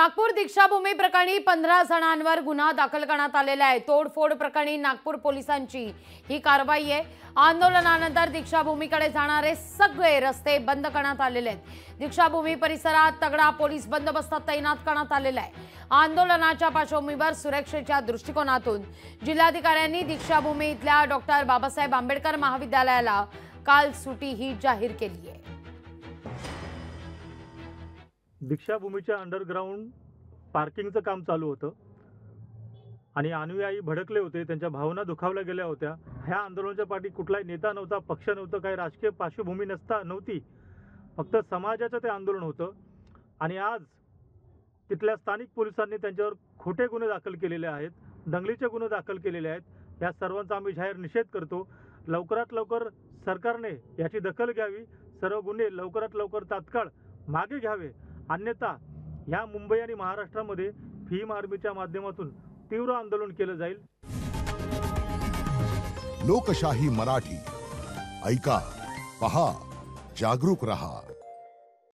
नागपूर दीक्षाभूमी प्रकरणी 15 जणांवर गुन्हा दाखल करण्यात आलेला आहे। तोडफोड प्रकरणी नागपूर पोलिसांची ही कारवाई आहे। आंदोलनानंतर दीक्षाभूमीकडे जाणारे सगळे रस्ते बंद करण्यात आलेले आहेत। दीक्षाभूमी परिसरात तगडा पोलीस बंदोबस्त तैनात करण्यात आलेला आहे। आंदोलनाच्या पार्श्वभूमीवर सुरक्षेच्या दृष्टिकोनातून जिल्हाधिकाऱ्यांनी दीक्षाभूमी इथल्या डॉक्टर बाबासाहेब आंबेडकर महाविद्यालयाला काल सुट्टी ही जाहीर केली आहे। दीक्षाभूमीच्या अंडरग्राउंड पार्किंगचं काम चालू होतं आणि अनुयायी भडकले होते, त्यांच्या भावना दुखावल्या गेल्या होत्या। ह्या आंदोलनाच्या पाठी कुठलाही नेता नव्हता, पक्ष नव्हतं, काही राजकीय पार्श्वभूमी नव्हती, फक्त समाजाचं ते आंदोलन होतं। आणि आज तिथल्या स्थानिक पोलिसांनी त्यांच्यावर खोटे गुन्हे दाखल केलेले आहेत, दंगलीचे गुन्हे दाखल केलेले आहेत। या सर्वांचा आम्ही जाहीर निषेध करतो। लवकरात लवकर सरकारने याची दखल घ्यावी, सर्व गुन्हे लवकरात लवकर तात्काळ मागे घ्यावे, अन्यथा या मुंबई आणि महाराष्ट्रामध्ये भीम आर्मीच्या माध्यमातून तीव्र आंदोलन केलं जाईल। लोकशाही मराठी ऐका, पहा, जागरूक रहा।